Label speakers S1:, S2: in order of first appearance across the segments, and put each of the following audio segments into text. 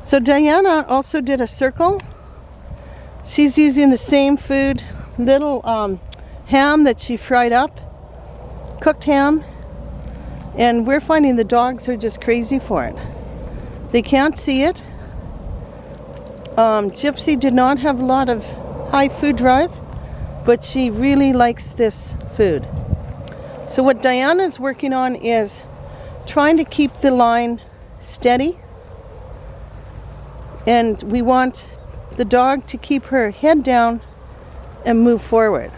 S1: So Diana also did a circle. She's using the same food, little ham that she fried up, cooked ham, and we're finding the dogs are just crazy for it. They can't see it. Gypsy did not have a lot of high food drive, but she really likes this food. So what Diana's working on is trying to keep the line steady, and we want the dog to keep her head down and move forward.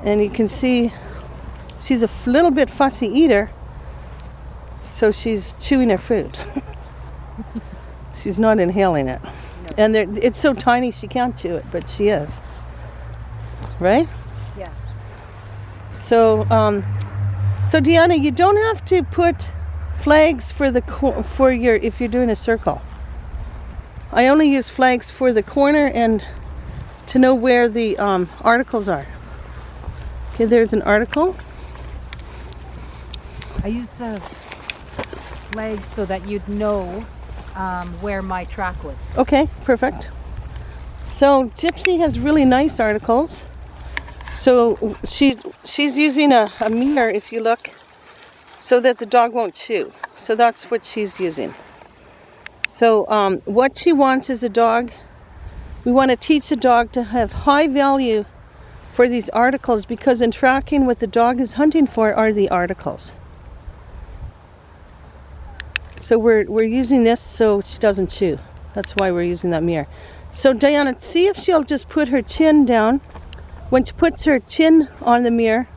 S1: And you can see she's a little bit fussy eater, so she's chewing her food. She's not inhaling it. No. And it's so tiny she can't chew it, but she is. Right?
S2: Yes.
S1: So, so Deanna, you don't have to put flags for if you're doing a circle. I only use flags for the corner and to know where the articles are. Okay, there's an article.
S2: I use the flags so that you'd know where my track was.
S1: Okay, perfect. So Gypsy has really nice articles. So she's using a mirror, if you look, so that the dog won't chew. So that's what she's using. So what she wants is we want to teach a dog to have high value for these articles, because in tracking what the dog is hunting for are the articles. So we're using this so she doesn't chew. That's why we're using that mirror. So Diana, see if she'll just put her chin down. When she puts her chin on the mirror,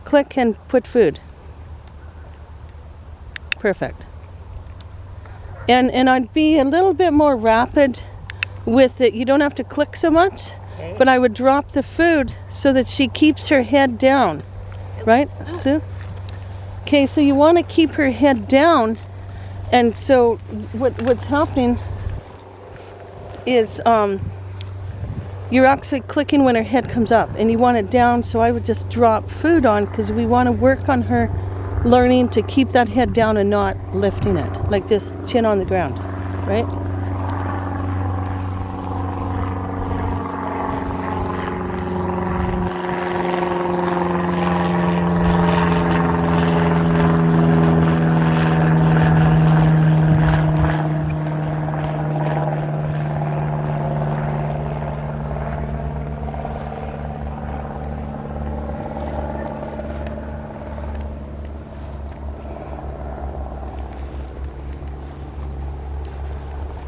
S1: click and put food. Perfect. And I'd be a little bit more rapid with it. You don't have to click so much, okay. But I would drop the food so that she keeps her head down. Right, Sue? Okay, so you want to keep her head down, and so what's happening is you're actually clicking when her head comes up, and you want it down, so I would just drop food on, because we want to work on her learning to keep that head down and not lifting it, like just chin on the ground, right?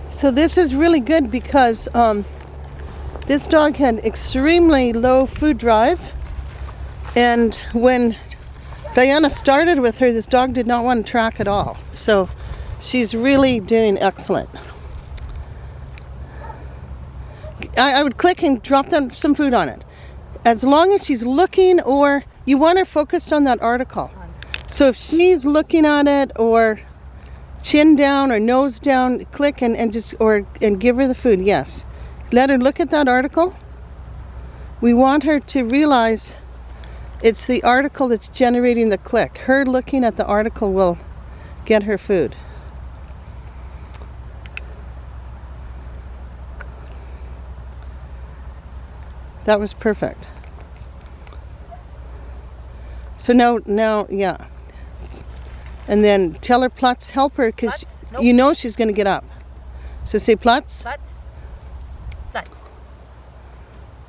S1: So this is really good because this dog had extremely low food drive, and when Diana started with her, this dog did not want to track at all. So she's really doing excellent. I would click and drop down some food on it. As long as she's looking, or you want her focused on that article. So if she's looking at it, or chin down or nose down, click and give her the food. Yes, let her look at that article. We want her to realize it's the article that's generating the click. Her looking at the article will get her food. That was perfect. So now, yeah. And then tell her Plutz, help her, because nope. You know she's going to get up. So say Plutz.
S2: Plutz. Plutz.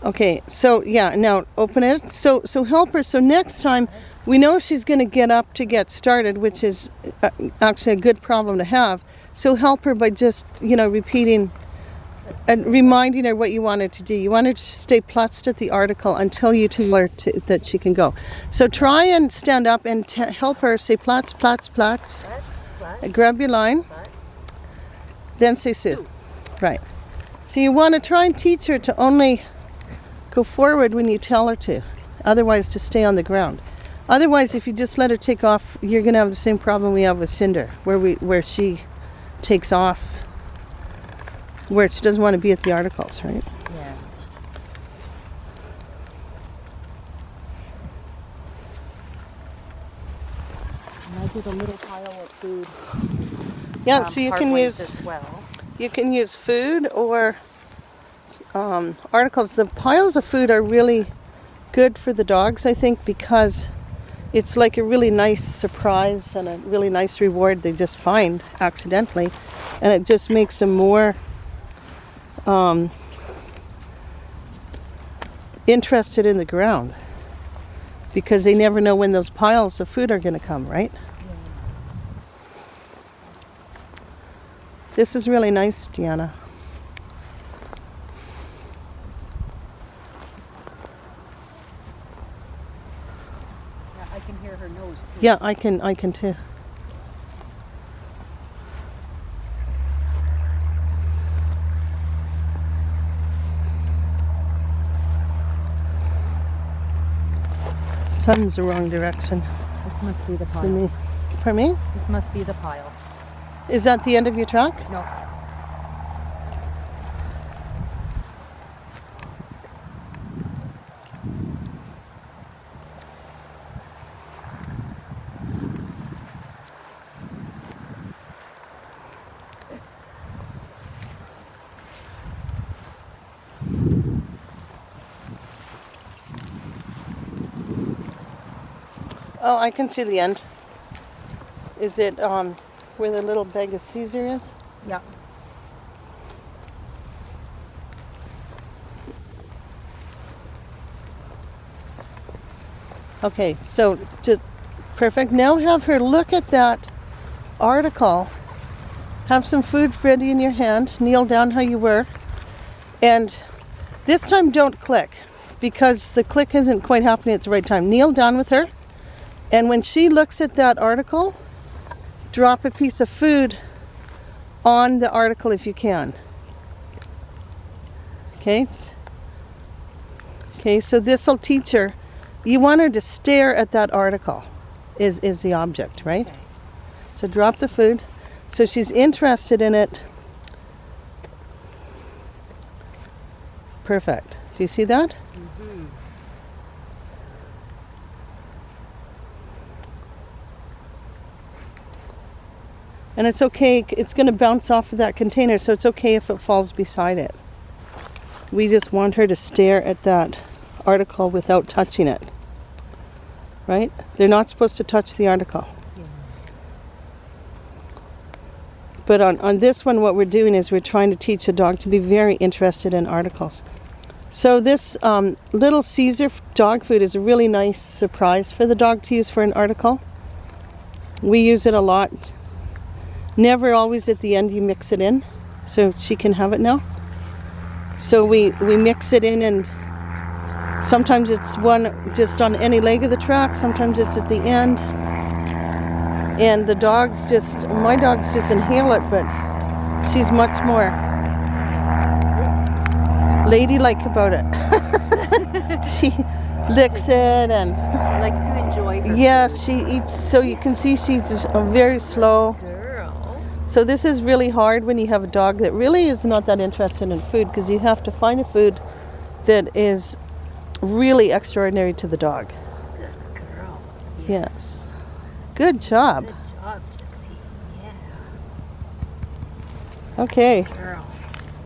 S1: Okay, so yeah, now open it. So help her. So next time, we know she's going to get up to get started, which is actually a good problem to have. So help her by just, repeating and reminding her what you want her to do. You want her to stay plutzed at the article until you tell her that she can go. So try and stand up and help her say Plutz, Plutz, Plutz. Grab your line. Plutz. Then say Sue. Right. So you want to try and teach her to only go forward when you tell her to. Otherwise, to stay on the ground. Otherwise, if you just let her take off, you're going to have the same problem we have with Cinder, where she takes off, where she doesn't want to be at the articles, right?
S2: Yeah. And I did a little pile pile of food.
S1: Yeah, so you
S2: part
S1: can
S2: ways
S1: use
S2: as well.
S1: you can use food or articles. The piles of food are really good for the dogs, I think, because it's like a really nice surprise and a really nice reward they just find accidentally, and it just makes them more interested in the ground because they never know when those piles of food are going to come, right? This is really nice, Deanna.
S2: Yeah, I can hear her nose too.
S1: Yeah, I can too. Sun's the wrong direction
S2: This must be the
S1: for
S2: pile.
S1: me. For me?
S2: This must be the pile.
S1: Is that the end of your truck?
S2: No.
S1: Oh, I can see the end. Is it where the little bag of Caesar is?
S2: Yeah.
S1: Okay, so just perfect. Now have her look at that article. Have some food ready in your hand. Kneel down how you were. And this time don't click because the click isn't quite happening at the right time. Kneel down with her. And when she looks at that article, drop a piece of food on the article if you can. Okay? Okay, so this will teach her. You want her to stare at that article is the object, right?
S2: Okay.
S1: So drop the food. So she's interested in it. Perfect. Do you see that?
S2: Mm-hmm.
S1: And it's okay, it's going to bounce off of that container, so it's okay if it falls beside it. We just want her to stare at that article without touching it. Right? They're not supposed to touch the article.
S2: Yeah.
S1: But on this one, what we're doing is we're trying to teach the dog to be very interested in articles. So this little Caesar dog food is a really nice surprise for the dog to use for an article. We use it a lot. Never always at the end you mix it in, so she can have it now. So we mix it in, and sometimes it's one just on any leg of the track, sometimes it's at the end. And the dogs my dogs just inhale it, but she's much more ladylike about it. She licks it and
S2: She likes to enjoy her
S1: yes, she eats, so you can see she's very slow.
S2: girl.
S1: So this is really hard when you have a dog that really is not that interested in food, because you have to find a food that is really extraordinary to the dog.
S2: Good girl.
S1: Yes. Good job.
S2: Good job, Gypsy. Yeah.
S1: Okay.
S2: Girl.